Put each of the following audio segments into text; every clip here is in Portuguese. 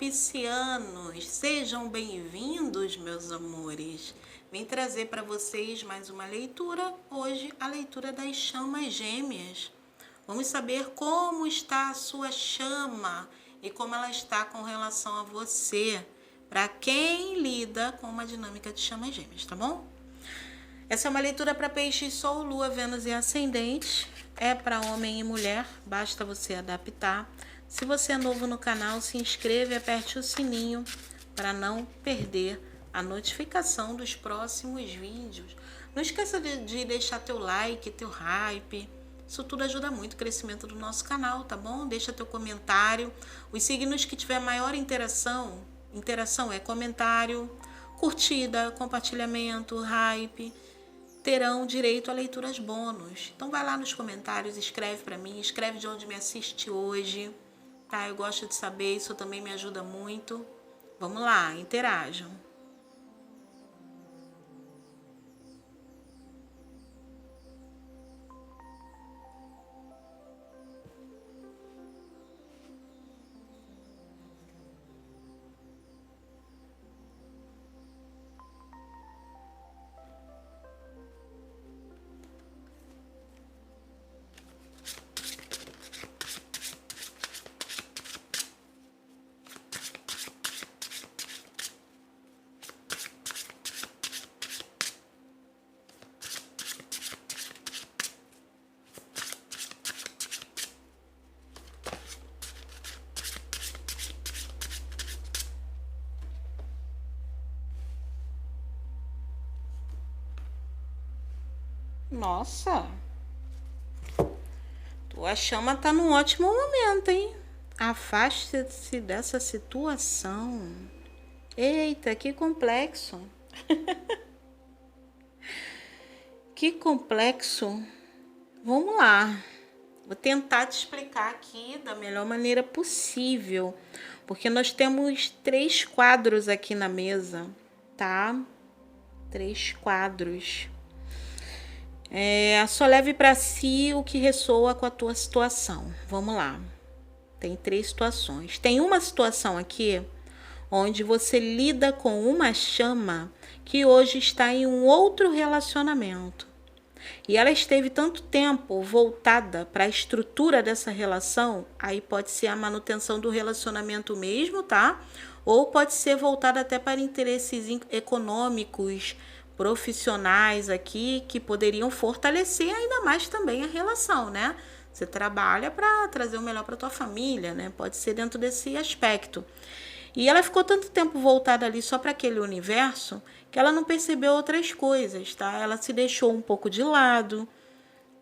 piscianos, sejam bem-vindos, meus amores. Vim trazer para vocês mais uma leitura, hoje a leitura das chamas gêmeas. Vamos saber como está a sua chama e como ela está com relação a você, para quem lida com uma dinâmica de chamas gêmeas, tá bom? Essa é uma leitura para peixes, sol, lua, Vênus e ascendente. É para homem e mulher, basta você adaptar. Se você é novo no canal, se inscreva e aperte o sininho para não perder a notificação dos próximos vídeos. Não esqueça de deixar teu like, teu hype. Isso tudo ajuda muito o crescimento do nosso canal, tá bom? Deixa teu comentário. Os signos que tiver maior interação é comentário, curtida, compartilhamento, hype, terão direito a leituras bônus. Então vai lá nos comentários, escreve para mim, escreve de onde me assiste hoje, tá? Eu gosto de saber, isso também me ajuda muito. Vamos lá, interajam. Nossa, tua chama tá num ótimo momento, hein? Afaste-se dessa situação. Eita, que complexo. Que complexo. Vamos lá. Vou tentar te explicar aqui da melhor maneira possível, porque nós temos 3 quadros aqui na mesa, tá? 3 quadros. Só leve para si o que ressoa com a tua situação. Vamos lá. Tem 3 situações. Tem uma situação aqui onde você lida com uma chama que hoje está em um outro relacionamento. E ela esteve tanto tempo voltada para a estrutura dessa relação, aí pode ser a manutenção do relacionamento mesmo, tá? Ou pode ser voltada até para interesses econômicos, profissionais aqui, que poderiam fortalecer ainda mais também a relação, né? Você trabalha para trazer o melhor para tua família, né? Pode ser dentro desse aspecto. E ela ficou tanto tempo voltada ali só para aquele universo que ela não percebeu outras coisas, tá? Ela se deixou um pouco de lado,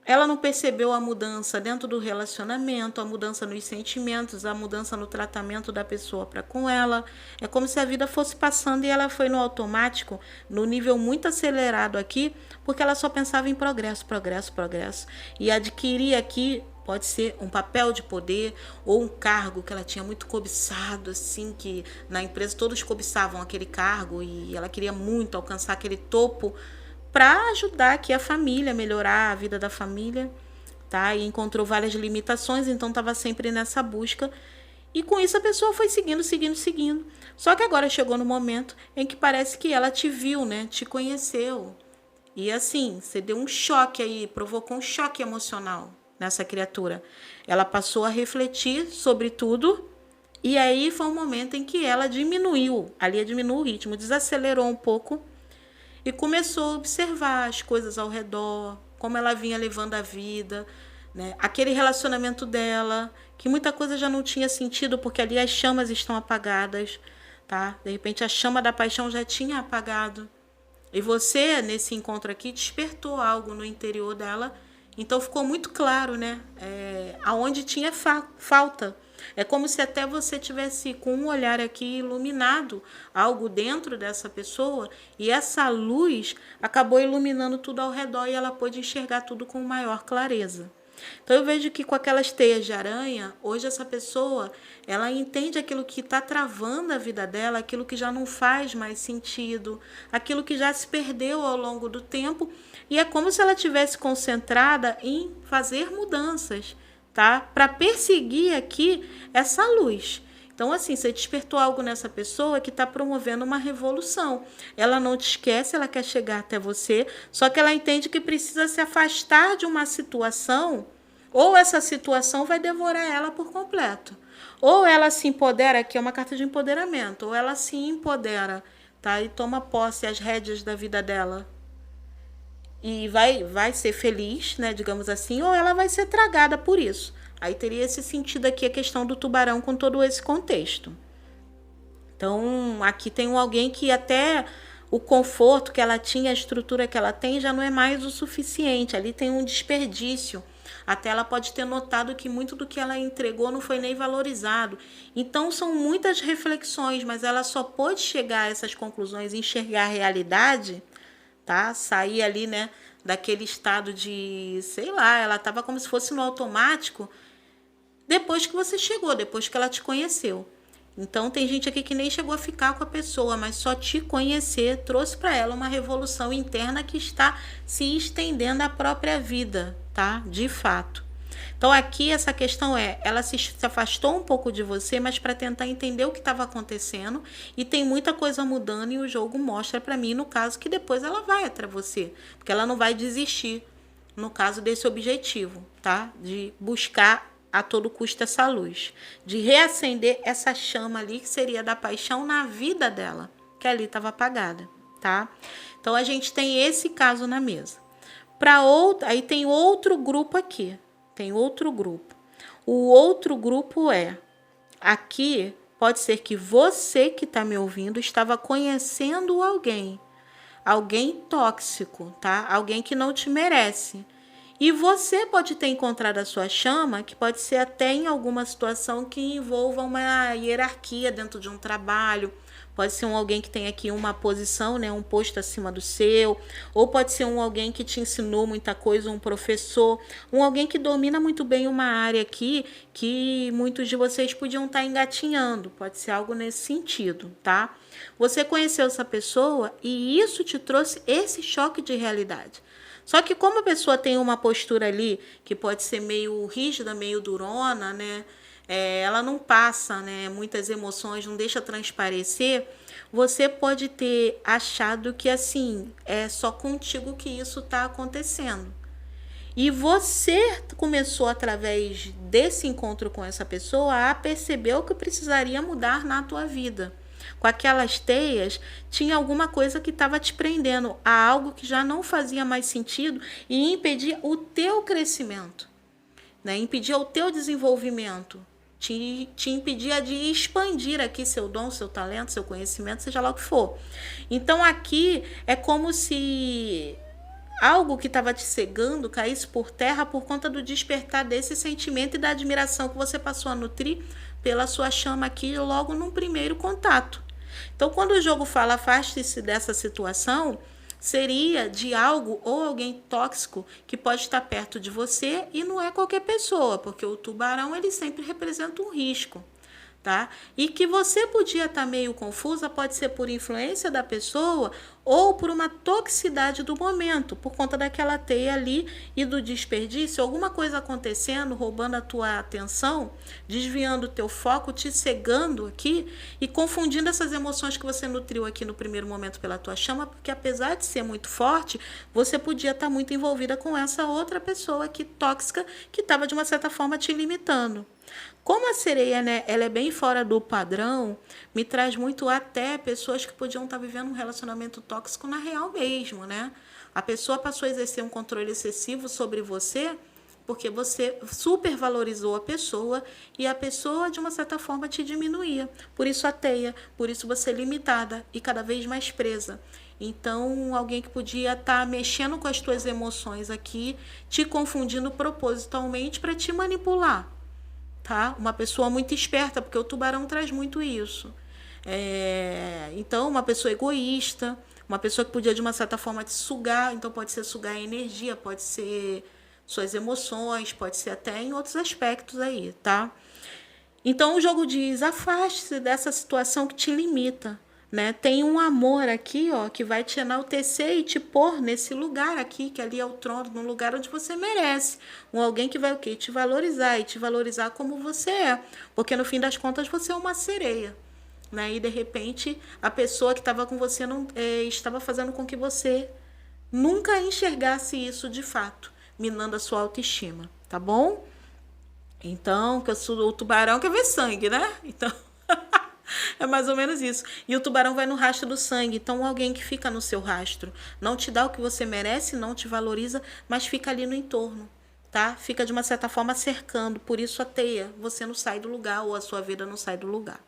ela não percebeu a mudança dentro do relacionamento, a mudança nos sentimentos, a mudança no tratamento da pessoa para com ela. É como se a vida fosse passando e ela foi no automático, no nível muito acelerado aqui, porque ela só pensava em progresso, progresso, progresso. E adquirir aqui pode ser um papel de poder ou um cargo que ela tinha muito cobiçado, assim, que na empresa todos cobiçavam aquele cargo e ela queria muito alcançar aquele topo para ajudar aqui a família, melhorar a vida da família, tá? E encontrou várias limitações, então estava sempre nessa busca. E com isso a pessoa foi seguindo. Só que agora chegou no momento em que parece que ela te viu, né? Te conheceu. E assim, você deu um choque aí, provocou um choque emocional nessa criatura. Ela passou a refletir sobre tudo e aí foi um momento em que ela diminuiu o ritmo, desacelerou um pouco e começou a observar as coisas ao redor, como ela vinha levando a vida, né? Aquele relacionamento dela, que muita coisa já não tinha sentido, porque ali as chamas estão apagadas, tá? De repente a chama da paixão já tinha apagado. E você, nesse encontro aqui, despertou algo no interior dela. Então ficou muito claro, né? Aonde tinha falta. É como se até você tivesse com um olhar aqui iluminado algo dentro dessa pessoa e essa luz acabou iluminando tudo ao redor e ela pôde enxergar tudo com maior clareza. Então eu vejo que com aquelas teias de aranha, hoje essa pessoa, ela entende aquilo que está travando a vida dela, aquilo que já não faz mais sentido, aquilo que já se perdeu ao longo do tempo, e é como se ela tivesse concentrada em fazer mudanças, tá? Para perseguir aqui essa luz. Então, assim, você despertou algo nessa pessoa que está promovendo uma revolução. Ela não te esquece, ela quer chegar até você, só que ela entende que precisa se afastar de uma situação, ou essa situação vai devorar ela por completo. Ou ela se empodera, aqui é uma carta de empoderamento, ou ela se empodera, tá? E toma posse as rédeas da vida dela. E vai ser feliz, né, digamos assim, ou ela vai ser tragada por isso. Aí teria esse sentido aqui a questão do tubarão com todo esse contexto. Então, aqui tem alguém que até o conforto que ela tinha, a estrutura que ela tem, já não é mais o suficiente. Ali tem um desperdício. Até ela pode ter notado que muito do que ela entregou não foi nem valorizado. Então, são muitas reflexões, mas ela só pôde chegar a essas conclusões, enxergar a realidade, tá? Sair ali, né, daquele estado de, sei lá, ela estava como se fosse no automático, depois que você chegou, depois que ela te conheceu. Então tem gente aqui que nem chegou a ficar com a pessoa, mas só te conhecer trouxe para ela uma revolução interna que está se estendendo à própria vida, tá? De fato. Então aqui essa questão ela se afastou um pouco de você, mas para tentar entender o que estava acontecendo, e tem muita coisa mudando e o jogo mostra para mim, no caso, que depois ela vai atrás você, porque ela não vai desistir, no caso desse objetivo, tá? De buscar a todo custo essa luz, de reacender essa chama ali que seria da paixão na vida dela, que ali estava apagada, tá? Então a gente tem esse caso na mesa. Para outra, aí tem outro grupo aqui. Tem outro grupo. O outro grupo aqui pode ser que você que está me ouvindo estava conhecendo alguém tóxico, tá? Alguém que não te merece. E você pode ter encontrado a sua chama, que pode ser até em alguma situação que envolva uma hierarquia dentro de um trabalho. Pode ser alguém que tem aqui uma posição, né, um posto acima do seu. Ou pode ser alguém que te ensinou muita coisa, um professor. Alguém que domina muito bem uma área aqui que muitos de vocês podiam estar engatinhando. Pode ser algo nesse sentido, tá? Você conheceu essa pessoa e isso te trouxe esse choque de realidade. Só que como a pessoa tem uma postura ali que pode ser meio rígida, meio durona, né? Ela não passa, né, muitas emoções, não deixa transparecer, você pode ter achado que assim, é só contigo que isso está acontecendo. E você começou, através desse encontro com essa pessoa, a perceber o que precisaria mudar na tua vida. Com aquelas teias, tinha alguma coisa que estava te prendendo a algo que já não fazia mais sentido e impedia o teu crescimento, né? Impedia o teu desenvolvimento, te impedia de expandir aqui seu dom, seu talento, seu conhecimento, seja lá o que for. Então aqui é como se algo que estava te cegando caísse por terra por conta do despertar desse sentimento e da admiração que você passou a nutrir pela sua chama aqui logo num primeiro contato. Então, quando o jogo fala afaste-se dessa situação, seria de algo ou alguém tóxico que pode estar perto de você, e não é qualquer pessoa, porque o tubarão ele sempre representa um risco. Tá? E que você podia estar meio confusa, pode ser por influência da pessoa ou por uma toxicidade do momento, por conta daquela teia ali e do desperdício, alguma coisa acontecendo, roubando a tua atenção, desviando o teu foco, te cegando aqui e confundindo essas emoções que você nutriu aqui no primeiro momento pela tua chama, porque apesar de ser muito forte, você podia estar muito envolvida com essa outra pessoa aqui tóxica que estava de uma certa forma te limitando. Como a sereia, né, ela é bem fora do padrão, me traz muito até pessoas que podiam estar vivendo um relacionamento tóxico na real mesmo, né? A pessoa passou a exercer um controle excessivo sobre você porque você supervalorizou a pessoa e a pessoa, de uma certa forma, te diminuía. Por isso a teia, por isso você é limitada e cada vez mais presa. Então, alguém que podia estar mexendo com as tuas emoções aqui, te confundindo propositalmente para te manipular. Tá? Uma pessoa muito esperta, porque o tubarão traz muito isso. Então, uma pessoa egoísta, uma pessoa que podia de uma certa forma te sugar, então pode ser sugar a energia, pode ser suas emoções, pode ser até em outros aspectos aí, tá? Então o jogo diz, afaste-se dessa situação que te limita. né? Tem um amor aqui, ó, que vai te enaltecer e te pôr nesse lugar aqui, que ali é o trono, num lugar onde você merece. Alguém que vai o quê? Te valorizar e te valorizar como você é. Porque no fim das contas você é uma sereia, né? E de repente a pessoa que estava com você não estava fazendo com que você nunca enxergasse isso de fato, minando a sua autoestima, tá bom? Então, que eu sou o tubarão quer ver sangue, né? Então, é mais ou menos isso. E o tubarão vai no rastro do sangue. Então, alguém que fica no seu rastro não te dá o que você merece, não te valoriza, mas fica ali no entorno, tá? Fica de uma certa forma cercando. Por isso a teia, você não sai do lugar ou a sua vida não sai do lugar.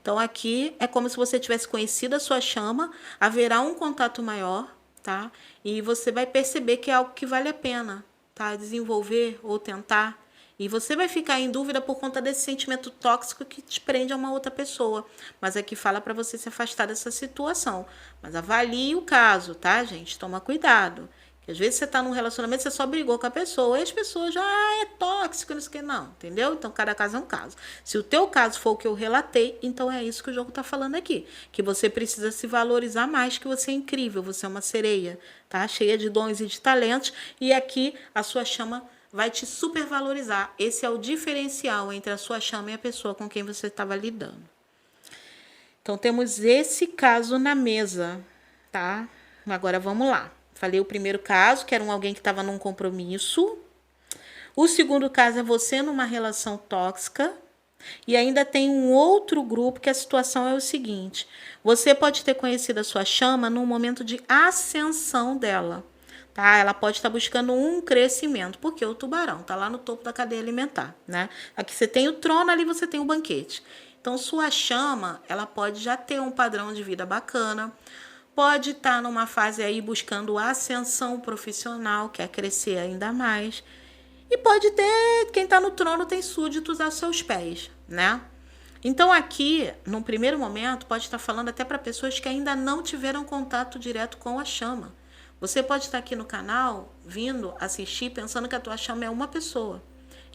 Então, aqui é como se você tivesse conhecido a sua chama, haverá um contato maior, tá? E você vai perceber que é algo que vale a pena, tá? Desenvolver ou tentar. E você vai ficar em dúvida por conta desse sentimento tóxico que te prende a uma outra pessoa. Mas aqui fala para você se afastar dessa situação. Mas avalie o caso, tá, gente? Toma cuidado. Que às vezes você tá num relacionamento, você só brigou com a pessoa, e as pessoas já, é tóxico, não sei o que, não, entendeu? Então, cada caso é um caso. Se o teu caso for o que eu relatei, então é isso que o jogo tá falando aqui. Que você precisa se valorizar mais, que você é incrível, você é uma sereia, tá? Cheia de dons e de talentos, e aqui a sua chama vai te supervalorizar. Esse é o diferencial entre a sua chama e a pessoa com quem você estava lidando. Então, temos esse caso na mesa, tá? Agora, vamos lá. Falei o primeiro caso, que era alguém que estava num compromisso. O segundo caso é você numa relação tóxica. E ainda tem um outro grupo que a situação é o seguinte. Você pode ter conhecido a sua chama num momento de ascensão dela. Tá? Ela pode estar buscando um crescimento, porque o tubarão está lá no topo da cadeia alimentar, né? Aqui você tem o trono, ali você tem o banquete. Então, sua chama, ela pode já ter um padrão de vida bacana, pode estar numa fase aí buscando ascensão profissional, quer crescer ainda mais. E pode ter, quem está no trono tem súditos aos seus pés, né? Então aqui, num primeiro momento, pode estar falando até para pessoas que ainda não tiveram contato direto com a chama. Você pode estar aqui no canal, vindo assistir, pensando que a tua chama é uma pessoa.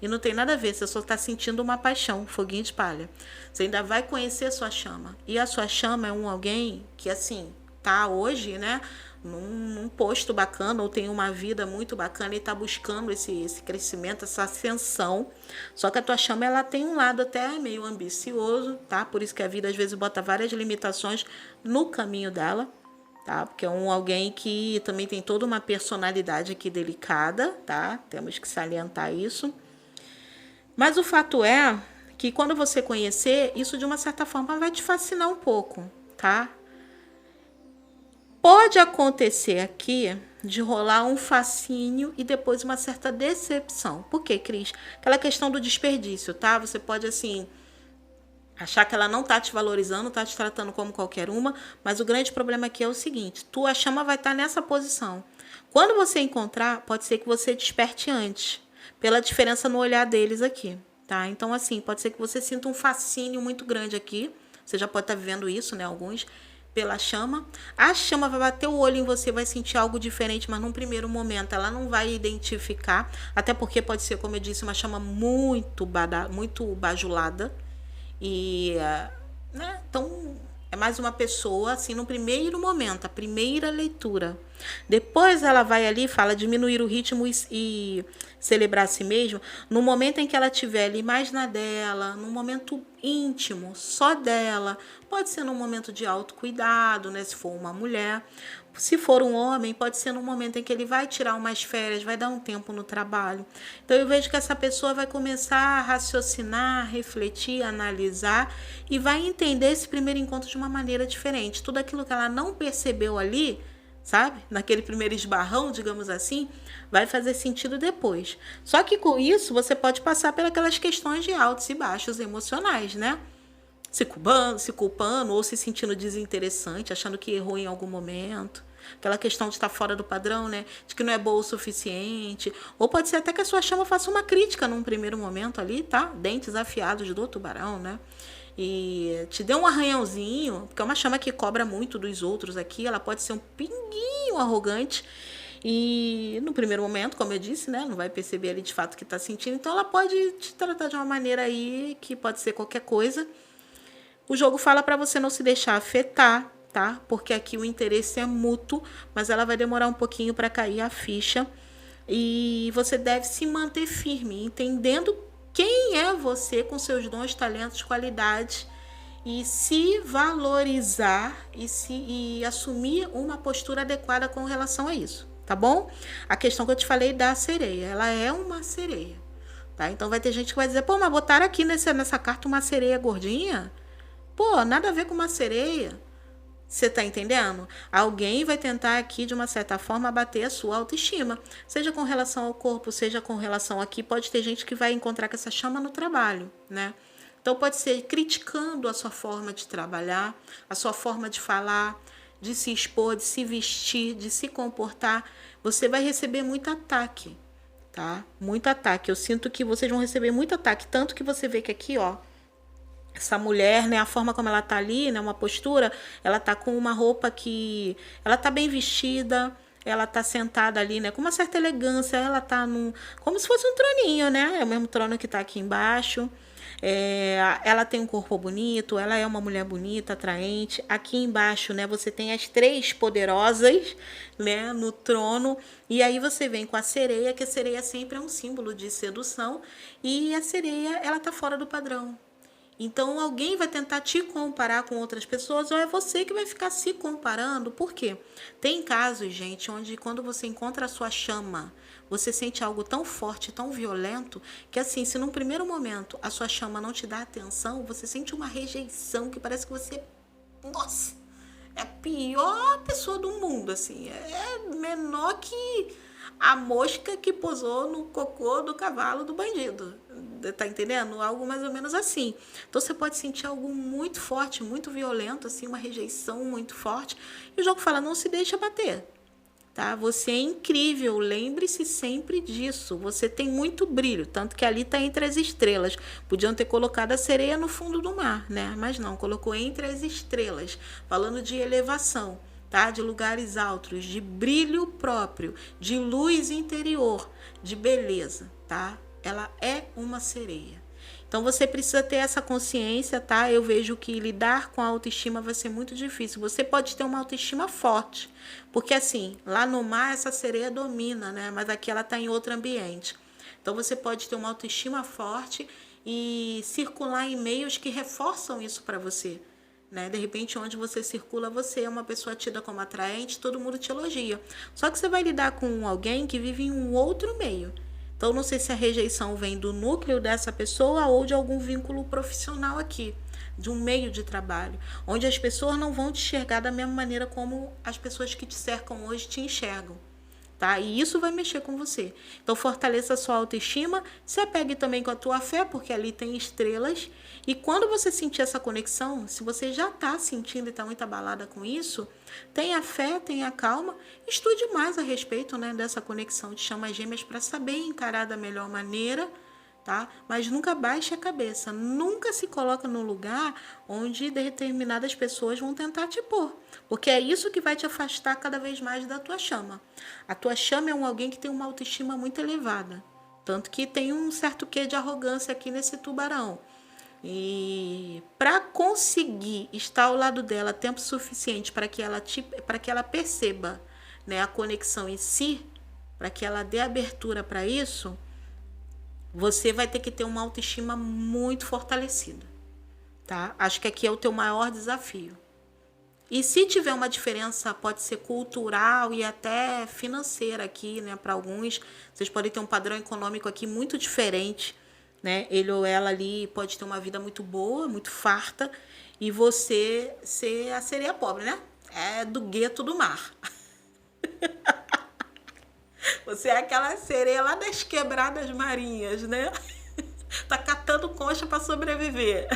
E não tem nada a ver, você só está sentindo uma paixão, um foguinho de palha. Você ainda vai conhecer a sua chama. E a sua chama é alguém que, assim, tá hoje, né, num posto bacana, ou tem uma vida muito bacana e tá buscando esse crescimento, essa ascensão. Só que a tua chama, ela tem um lado até meio ambicioso, tá? Por isso que a vida às vezes bota várias limitações no caminho dela, tá? Porque é alguém que também tem toda uma personalidade aqui delicada, tá? Temos que salientar isso. Mas o fato é que quando você conhecer, isso de uma certa forma vai te fascinar um pouco, tá? Pode acontecer aqui de rolar um fascínio e depois uma certa decepção. Por quê, Cris? Aquela questão do desperdício, tá? Você pode, assim, achar que ela não tá te valorizando, tá te tratando como qualquer uma, mas o grande problema aqui é o seguinte, tua chama vai estar nessa posição. Quando você encontrar, pode ser que você desperte antes, pela diferença no olhar deles aqui, tá? Então, assim, pode ser que você sinta um fascínio muito grande aqui, você já pode estar vivendo isso, né, alguns, pela chama. A chama vai bater o olho em você, vai sentir algo diferente, mas num primeiro momento ela não vai identificar, até porque pode ser, como eu disse, uma chama muito bajulada. E, né, então, é mais uma pessoa, assim, no primeiro momento, a primeira leitura. Depois ela vai ali, fala diminuir o ritmo e celebrar a si mesmo, no momento em que ela estiver ali mais na dela, num momento íntimo, só dela. Pode ser num momento de autocuidado, né, se for uma mulher. Se for um homem, pode ser num momento em que ele vai tirar umas férias, vai dar um tempo no trabalho. Então, eu vejo que essa pessoa vai começar a raciocinar, refletir, analisar e vai entender esse primeiro encontro de uma maneira diferente. Tudo aquilo que ela não percebeu ali, sabe? Naquele primeiro esbarrão, digamos assim, vai fazer sentido depois. Só que com isso, você pode passar pelas questões de altos e baixos emocionais, né? Se culpando ou se sentindo desinteressante, achando que errou em algum momento. Aquela questão de estar fora do padrão, né? De que não é boa o suficiente. Ou pode ser até que a sua chama faça uma crítica num primeiro momento ali, tá? Dentes afiados do tubarão, né? E te dê um arranhãozinho, porque é uma chama que cobra muito dos outros aqui. Ela pode ser um pinguinho arrogante. E no primeiro momento, como eu disse, né? Não vai perceber ali de fato o que está sentindo. Então ela pode te tratar de uma maneira aí que pode ser qualquer coisa. O jogo fala para você não se deixar afetar, tá? Porque aqui o interesse é mútuo, mas ela vai demorar um pouquinho para cair a ficha. E você deve se manter firme, entendendo quem é você com seus dons, talentos, qualidades, e se valorizar e assumir uma postura adequada com relação a isso, tá bom? A questão que eu te falei da sereia, ela é uma sereia, tá? Então vai ter gente que vai dizer, pô, mas botaram aqui nessa carta uma sereia gordinha? Pô, nada a ver com uma sereia. Você tá entendendo? Alguém vai tentar aqui, de uma certa forma, abater a sua autoestima. Seja com relação ao corpo, seja com relação aqui. Pode ter gente que vai encontrar com essa chama no trabalho, né? Então pode ser criticando a sua forma de trabalhar, a sua forma de falar, de se expor, de se vestir, de se comportar. Você vai receber muito ataque, tá? Muito ataque. Eu sinto que vocês vão receber muito ataque. Tanto que você vê que aqui, ó, essa mulher, né, a forma como ela tá ali, né, uma postura, ela tá com uma roupa que ela tá bem vestida, ela tá sentada ali, né, com uma certa elegância, ela tá como se fosse um troninho, né, é o mesmo trono que tá aqui embaixo. Ela tem um corpo bonito, ela é uma mulher bonita, atraente. Aqui embaixo, né, você tem as três poderosas, né, no trono. E aí você vem com a sereia, que a sereia sempre é um símbolo de sedução. E a sereia, ela tá fora do padrão. Então, alguém vai tentar te comparar com outras pessoas ou é você que vai ficar se comparando. Por quê? Tem casos, gente, onde quando você encontra a sua chama, você sente algo tão forte, tão violento, que assim, se num primeiro momento a sua chama não te dá atenção, você sente uma rejeição que parece que você... Nossa, é a pior pessoa do mundo, assim. É menor que a mosca que pousou no cocô do cavalo do bandido. Tá entendendo? Algo mais ou menos assim. Então você pode sentir algo muito forte, muito violento, assim, uma rejeição muito forte. E o jogo fala, não se deixa bater. Tá? Você é incrível, lembre-se sempre disso. Você tem muito brilho, tanto que ali está entre as estrelas. Podiam ter colocado a sereia no fundo do mar, né? Mas não, colocou entre as estrelas, falando de elevação, tá? De lugares altos, de brilho próprio, de luz interior, de beleza, tá? Ela é uma sereia. Então você precisa ter essa consciência, tá? Eu vejo que lidar com a autoestima vai ser muito difícil. Você pode ter uma autoestima forte, porque assim, lá no mar essa sereia domina, né? Mas aqui ela está em outro ambiente. Então você pode ter uma autoestima forte e circular em meios que reforçam isso para você, né? De repente, onde você circula, você é uma pessoa tida como atraente, todo mundo te elogia. Só que você vai lidar com alguém que vive em um outro meio. Então, não sei se a rejeição vem do núcleo dessa pessoa ou de algum vínculo profissional aqui, de um meio de trabalho, onde as pessoas não vão te enxergar da mesma maneira como as pessoas que te cercam hoje te enxergam. Tá? E isso vai mexer com você. Então, fortaleça a sua autoestima, se apegue também com a tua fé, porque ali tem estrelas. E quando você sentir essa conexão, se você já está sentindo e está muito abalada com isso, tenha fé, tenha calma, estude mais a respeito, né, dessa conexão de chamas gêmeas para saber encarar da melhor maneira, tá? Mas nunca baixe a cabeça, nunca se coloca num lugar onde determinadas pessoas vão tentar te pôr, porque é isso que vai te afastar cada vez mais da tua chama. A tua chama é alguém que tem uma autoestima muito elevada, tanto que tem um certo quê de arrogância aqui nesse tubarão. E para conseguir estar ao lado dela tempo suficiente para que ela perceba, né, a conexão em si, para que ela dê abertura para isso, você vai ter que ter uma autoestima muito fortalecida, tá? Acho que aqui é o teu maior desafio. E se tiver uma diferença, pode ser cultural e até financeira aqui, né? Para alguns, vocês podem ter um padrão econômico aqui muito diferente, né? Ele ou ela ali pode ter uma vida muito boa, muito farta, e você ser a sereia pobre, né? É do gueto do mar. Você é aquela sereia lá das quebradas marinhas, né? Tá catando concha para sobreviver.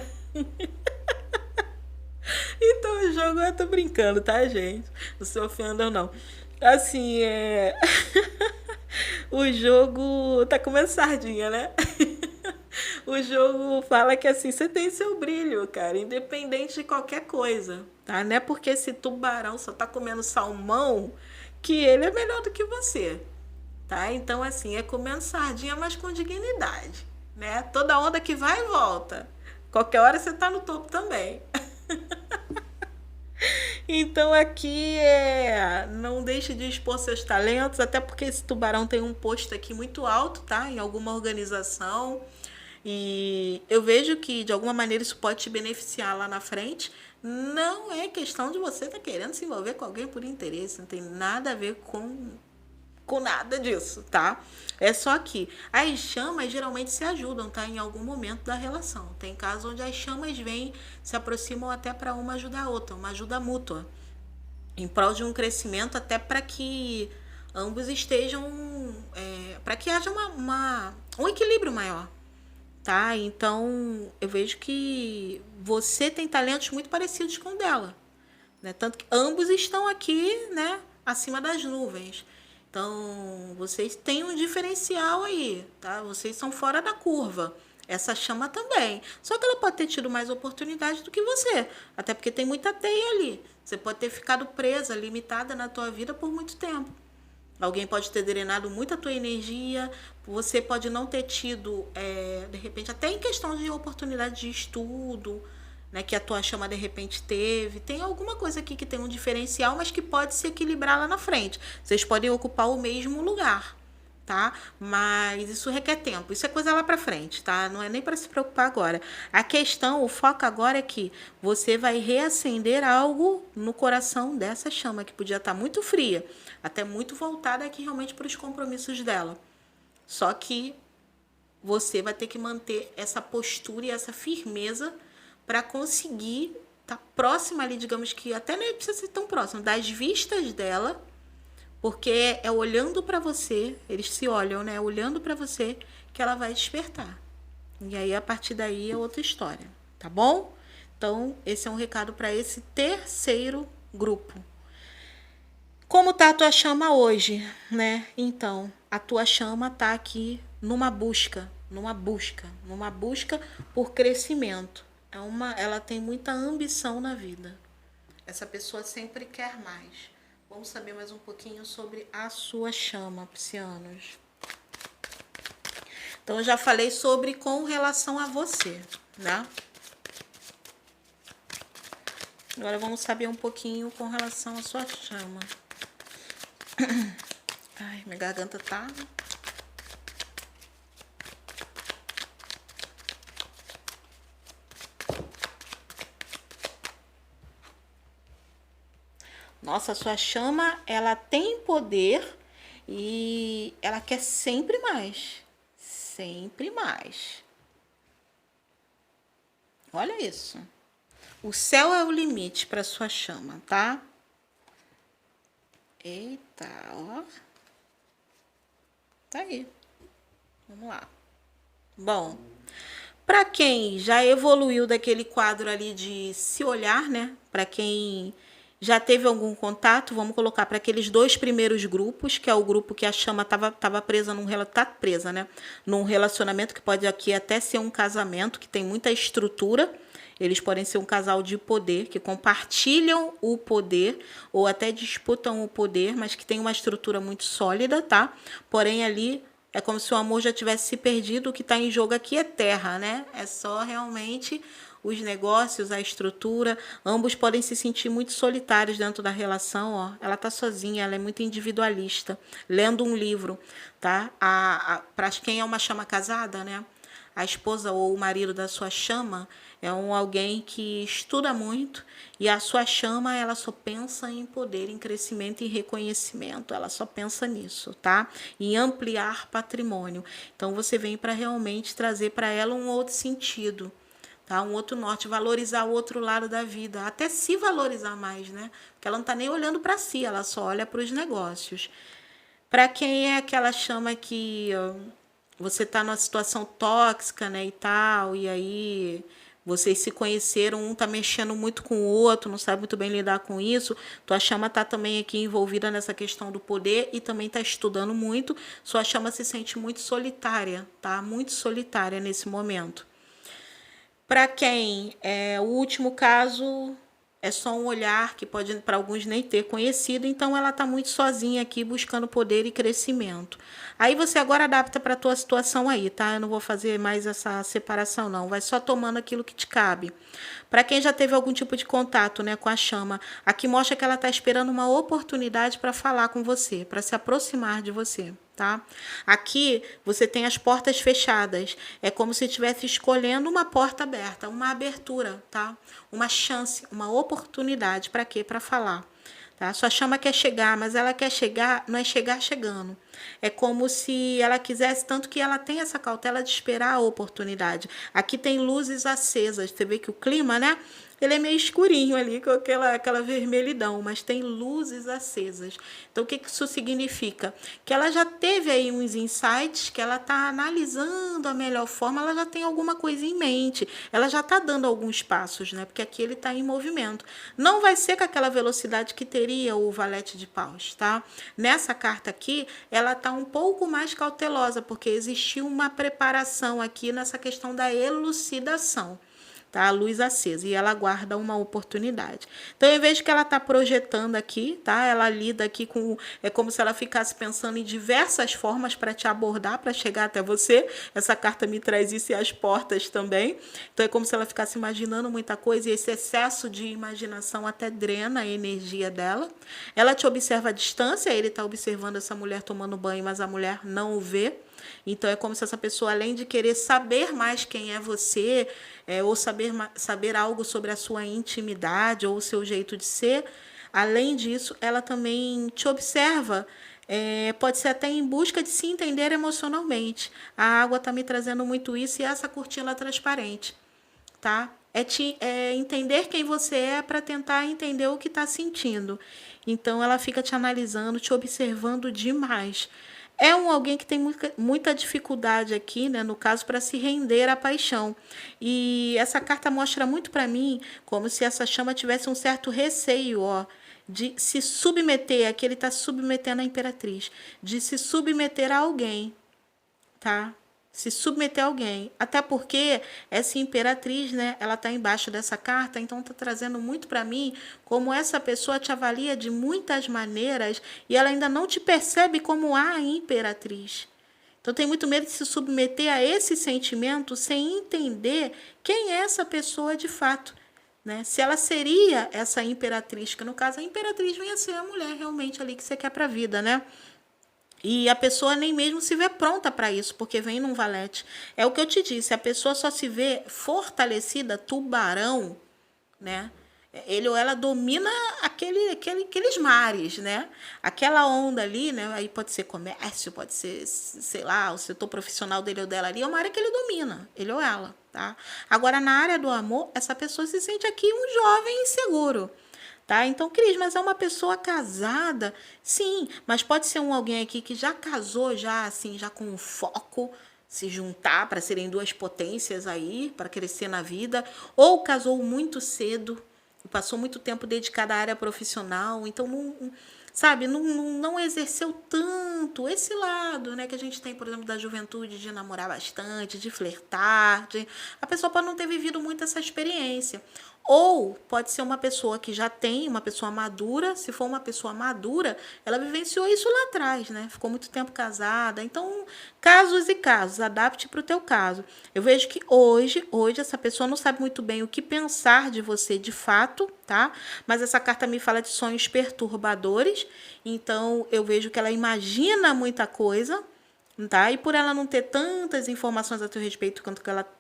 Então o jogo, eu tô brincando, tá, gente? Não se ofendam, não. Assim, o jogo tá comendo sardinha, né? O jogo fala que assim, você tem seu brilho, cara, independente de qualquer coisa, tá? Não é porque esse tubarão só tá comendo salmão que ele é melhor do que você, tá? Então, assim, é comendo sardinha, mas com dignidade, né? Toda onda que vai e volta. Qualquer hora você tá no topo também. Então aqui não deixe de expor seus talentos, até porque esse tubarão tem um posto aqui muito alto, tá? Em alguma organização. E eu vejo que de alguma maneira isso pode te beneficiar lá na frente. Não é questão de você estar querendo se envolver com alguém por interesse, não tem nada a ver com nada disso, tá? É só que as chamas geralmente se ajudam, tá? Em algum momento da relação. Tem casos onde as chamas vêm, se aproximam até para uma ajudar a outra, uma ajuda mútua, em prol de um crescimento, até para que ambos estejam, para que haja um equilíbrio maior, tá? Então eu vejo que você tem talentos muito parecidos com o dela, né? Tanto que ambos estão aqui, né, acima das nuvens. Então, vocês têm um diferencial aí, tá? Vocês são fora da curva. Essa chama também. Só que ela pode ter tido mais oportunidade do que você. Até porque tem muita teia ali. Você pode ter ficado presa, limitada na tua vida por muito tempo. Alguém pode ter drenado muito a tua energia. Você pode não ter tido, de repente, até em questão de oportunidade de estudo, né, que a tua chama de repente teve. Tem alguma coisa aqui que tem um diferencial, mas que pode se equilibrar lá na frente. Vocês podem ocupar o mesmo lugar, tá? Mas isso requer tempo. Isso é coisa lá para frente, tá? Não é nem para se preocupar agora. A questão, o foco agora é que você vai reacender algo no coração dessa chama que podia estar muito fria, até muito voltada aqui realmente para os compromissos dela. Só que você vai ter que manter essa postura e essa firmeza para conseguir estar próxima ali, digamos que até nem precisa ser tão próximo, das vistas dela, porque é olhando para você, eles se olham, né? Olhando para você que ela vai despertar. E aí a partir daí é outra história, tá bom? Então, esse é um recado para esse terceiro grupo. Como tá a tua chama hoje, né? Então, a tua chama tá aqui numa busca por crescimento. Ela tem muita ambição na vida. Essa pessoa sempre quer mais. Vamos saber mais um pouquinho sobre a sua chama, piscianos. Então, eu já falei sobre com relação a você, né? Agora vamos saber um pouquinho com relação à sua chama. Ai, minha garganta tá... Nossa, a sua chama, ela tem poder e ela quer sempre mais. Sempre mais. Olha isso. O céu é o limite para sua chama, tá? Eita, ó. Tá aí. Vamos lá. Bom, para quem já evoluiu daquele quadro ali de se olhar, né? Para quem já teve algum contato, vamos colocar para aqueles dois primeiros grupos, que é o grupo que a chama estava presa tá presa, né? Num relacionamento que pode aqui até ser um casamento, que tem muita estrutura. Eles podem ser um casal de poder, que compartilham o poder, ou até disputam o poder, mas que tem uma estrutura muito sólida, tá? Porém, ali é como se o amor já tivesse se perdido. O que está em jogo aqui é terra, né? É só realmente os negócios, a estrutura. Ambos podem se sentir muito solitários dentro da relação, ó. Ela tá sozinha, ela é muito individualista, lendo um livro, tá? Para quem é uma chama casada, né? A esposa ou o marido da sua chama é alguém que estuda muito, e a sua chama, ela só pensa em poder, em crescimento e reconhecimento. Ela só pensa nisso, tá? Em ampliar patrimônio. Então você vem para realmente trazer para ela um outro sentido, tá? Um outro norte, valorizar o outro lado da vida, até se valorizar mais, né? Porque ela não está nem olhando para si, ela só olha para os negócios. Para quem é aquela chama que você está numa situação tóxica, né, e tal, e aí vocês se conheceram, um tá mexendo muito com o outro, não sabe muito bem lidar com isso, tua chama tá também aqui envolvida nessa questão do poder e também tá estudando muito, sua chama se sente muito solitária, tá? Muito solitária nesse momento. Para quem é o último caso, é só um olhar que pode para alguns nem ter conhecido, então ela está muito sozinha aqui buscando poder e crescimento. Aí você agora adapta para a tua situação aí, tá? Eu não vou fazer mais essa separação não, vai só tomando aquilo que te cabe. Para quem já teve algum tipo de contato, né, com a chama, aqui mostra que ela está esperando uma oportunidade para falar com você, para se aproximar de você. Tá? Aqui você tem as portas fechadas. É como se estivesse escolhendo uma porta aberta, uma abertura, tá? Uma chance, uma oportunidade. Para quê? Para falar. Tá? Sua chama quer chegar, mas ela quer chegar, não é chegar chegando. É como se ela quisesse, tanto que ela tem essa cautela de esperar a oportunidade. Aqui tem luzes acesas. Você vê que o clima, né? Ele é meio escurinho ali, com aquela vermelhidão, mas tem luzes acesas. Então, o que isso significa? Que ela já teve aí uns insights, que ela está analisando a melhor forma, ela já tem alguma coisa em mente, ela já está dando alguns passos, né? Porque aqui ele está em movimento. Não vai ser com aquela velocidade que teria o valete de paus, tá? Nessa carta aqui, ela está um pouco mais cautelosa, porque existiu uma preparação aqui nessa questão da elucidação. Tá? A luz acesa, e ela aguarda uma oportunidade. Então, em vez de que ela está projetando aqui, tá? Ela lida aqui com... É como se ela ficasse pensando em diversas formas para te abordar, para chegar até você. Essa carta me traz isso e as portas também. Então, é como se ela ficasse imaginando muita coisa, e esse excesso de imaginação até drena a energia dela. Ela te observa à distância, ele está observando essa mulher tomando banho, mas a mulher não o vê. Então, é como se essa pessoa, além de querer saber mais quem é você, ou saber algo sobre a sua intimidade ou o seu jeito de ser, além disso, ela também te observa, pode ser até em busca de se entender emocionalmente. A água está me trazendo muito isso, e essa cortina transparente, tá? É entender quem você é para tentar entender o que está sentindo. Então, ela fica te analisando, te observando demais. É alguém que tem muita dificuldade aqui, né, no caso, para se render à paixão. E essa carta mostra muito para mim como se essa chama tivesse um certo receio, ó, de se submeter, aqui ele está submetendo a imperatriz, de se submeter a alguém, tá? Se submeter a alguém. Até porque essa imperatriz, né, ela está embaixo dessa carta, então está trazendo muito para mim como essa pessoa te avalia de muitas maneiras e ela ainda não te percebe como a imperatriz. Então tem muito medo de se submeter a esse sentimento sem entender quem é essa pessoa de fato. Né? Se ela seria essa imperatriz, que no caso a imperatriz vem a ser a mulher realmente ali que você quer para a vida, né? E a pessoa nem mesmo se vê pronta para isso, porque vem num valete. É o que eu te disse, a pessoa só se vê fortalecida, tubarão, né? Ele ou ela domina aqueles mares, né? Aquela onda ali, né? Aí pode ser comércio, pode ser, sei lá, o setor profissional dele ou dela ali, é uma área que ele domina, ele ou ela, tá? Agora, na área do amor, essa pessoa se sente aqui um jovem inseguro. Tá? Então, Cris, mas é uma pessoa casada? Sim, mas pode ser alguém aqui que já casou, já assim, já com foco, se juntar para serem duas potências aí, para crescer na vida, ou casou muito cedo, passou muito tempo dedicado à área profissional, então não exerceu tanto esse lado, né, que a gente tem, por exemplo, da juventude, de namorar bastante, de flertar, a pessoa pode não ter vivido muito essa experiência. Ou pode ser uma pessoa que já tem, uma pessoa madura. Se for uma pessoa madura, ela vivenciou isso lá atrás, né? Ficou muito tempo casada. Então, casos e casos, adapte para o teu caso. Eu vejo que hoje essa pessoa não sabe muito bem o que pensar de você de fato, tá? Mas essa carta me fala de sonhos perturbadores. Então, eu vejo que ela imagina muita coisa, tá? E por ela não ter tantas informações a teu respeito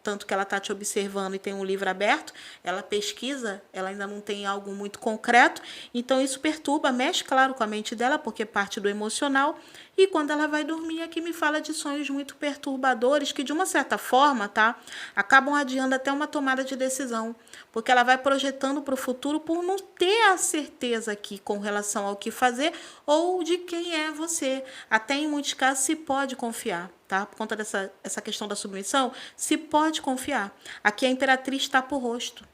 tanto que ela está te observando e tem um livro aberto, ela pesquisa, ela ainda não tem algo muito concreto, então isso perturba, mexe, claro, com a mente dela, porque parte do emocional, e quando ela vai dormir, aqui me fala de sonhos muito perturbadores, que de uma certa forma, tá? Acabam adiando até uma tomada de decisão, porque ela vai projetando para o futuro por não ter a certeza aqui com relação ao que fazer ou de quem é você. Até em muitos casos se pode confiar, tá? Por conta essa questão da submissão, se pode confiar. Aqui a imperatriz tapa o rosto.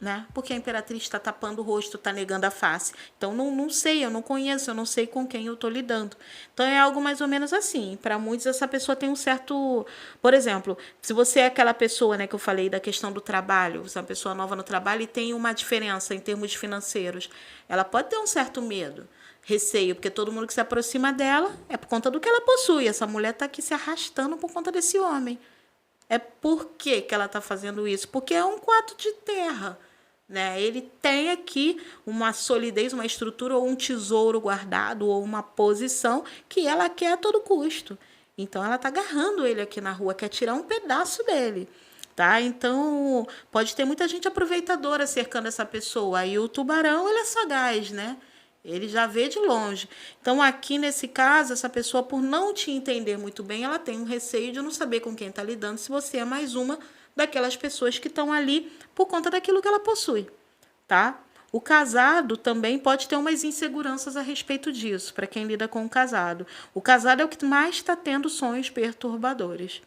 né? Porque a Imperatriz está tapando o rosto, está negando a face. Então, não sei, eu não conheço, eu não sei com quem eu estou lidando. Então, é algo mais ou menos assim. Para muitos, essa pessoa tem um certo... Por exemplo, se você é aquela pessoa, né, que eu falei da questão do trabalho, você é uma pessoa nova no trabalho e tem uma diferença em termos financeiros, ela pode ter um certo medo, receio, porque todo mundo que se aproxima dela é por conta do que ela possui. Essa mulher está aqui se arrastando por conta desse homem. É por que ela está fazendo isso? Porque é um quarto de terra. Né? Ele tem aqui uma solidez, uma estrutura ou um tesouro guardado ou uma posição que ela quer a todo custo. Então, ela está agarrando ele aqui na rua, quer tirar um pedaço dele. Tá? Então, pode ter muita gente aproveitadora cercando essa pessoa. Aí o tubarão, ele é sagaz, né? Ele já vê de longe. Então, aqui nesse caso, essa pessoa, por não te entender muito bem, ela tem um receio de não saber com quem está lidando, se você é mais uma daquelas pessoas que estão ali por conta daquilo que ela possui, tá? O casado também pode ter umas inseguranças a respeito disso, para quem lida com o casado. O casado é o que mais está tendo sonhos perturbadores.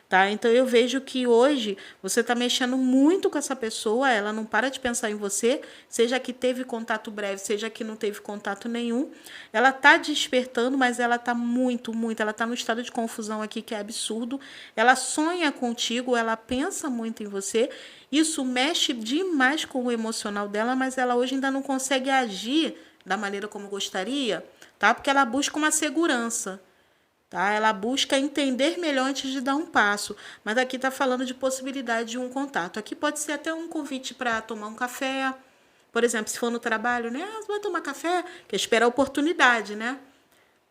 Tá? Então, eu vejo que hoje você está mexendo muito com essa pessoa, ela não para de pensar em você, seja que teve contato breve, seja que não teve contato nenhum. Ela está despertando, mas ela está muito, ela está num estado de confusão aqui que é absurdo. Ela sonha contigo, ela pensa muito em você. Isso mexe demais com o emocional dela, mas ela hoje ainda não consegue agir da maneira como gostaria, tá? Porque ela busca uma segurança. Tá? Ela busca entender melhor antes de dar um passo. Mas aqui está falando de possibilidade de um contato. Aqui pode ser até um convite para tomar um café. Por exemplo, se for no trabalho, né? Ah, você vai tomar café? Que espera a oportunidade, né?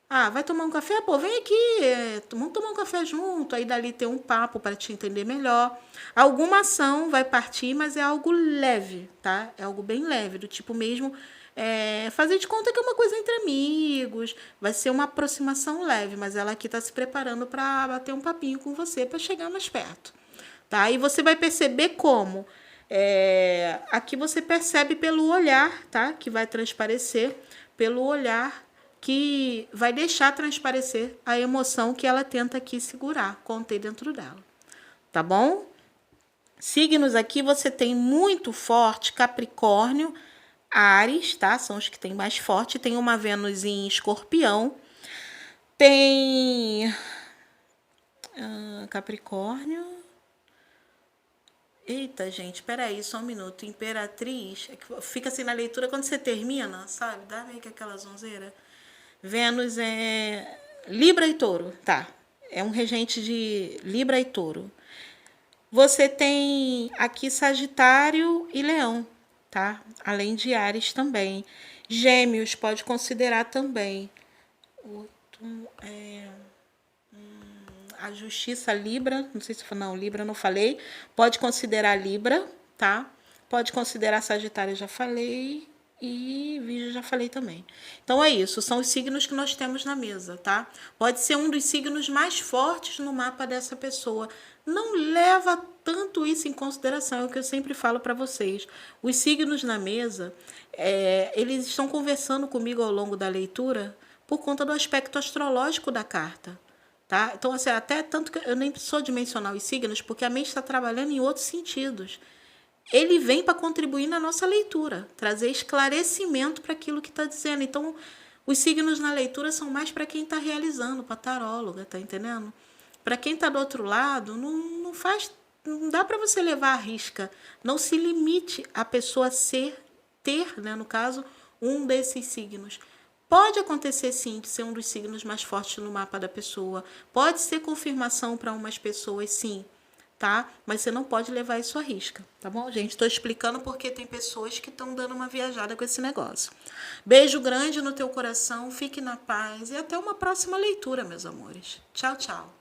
Ah, vai tomar um café? Pô, vem aqui, vamos tomar um café junto. Aí dali ter um papo para te entender melhor. Alguma ação vai partir, mas é algo leve, tá? É algo bem leve, do tipo mesmo... fazer de conta que é uma coisa entre amigos, vai ser uma aproximação leve, mas ela aqui está se preparando para bater um papinho com você para chegar mais perto, tá? E você vai perceber como aqui você percebe pelo olhar, tá? Que vai transparecer pelo olhar que vai deixar transparecer a emoção que ela tenta aqui segurar, conter dentro dela, tá bom? Signos aqui você tem muito forte Capricórnio, Áries, tá? São os que tem mais forte. Tem uma Vênus em Escorpião. Tem Capricórnio. Eita, gente, peraí, só um minuto. Imperatriz. Fica assim na leitura quando você termina, sabe? Dá meio que aquela zonzeira. Vênus é Libra e Touro, tá? É um regente de Libra e Touro. Você tem aqui Sagitário e Leão. Tá? Além de Áries também. Gêmeos pode considerar também. A Justiça Libra, não sei se foi, não, Libra não falei. Pode considerar Libra, tá? Pode considerar Sagitário, já falei. E Virgem já falei também. Então é isso, são os signos que nós temos na mesa, tá? Pode ser um dos signos mais fortes no mapa dessa pessoa. Não leva tanto isso em consideração, é o que eu sempre falo para vocês. Os signos na mesa, eles estão conversando comigo ao longo da leitura por conta do aspecto astrológico da carta. Tá? Então, assim, até tanto que eu nem preciso de mencionar os signos, porque a mente está trabalhando em outros sentidos. Ele vem para contribuir na nossa leitura, trazer esclarecimento para aquilo que está dizendo. Então, os signos na leitura são mais para quem está realizando, para a taróloga, tá entendendo? Para quem está do outro lado, não dá para você levar à risca. Não se limite a pessoa ter, né, no caso, um desses signos. Pode acontecer, sim, de ser um dos signos mais fortes no mapa da pessoa. Pode ser confirmação para umas pessoas, sim. Tá? Mas você não pode levar isso à risca, tá bom, gente? Estou explicando porque tem pessoas que estão dando uma viajada com esse negócio. Beijo grande no teu coração, fique na paz e até uma próxima leitura, meus amores. Tchau, tchau.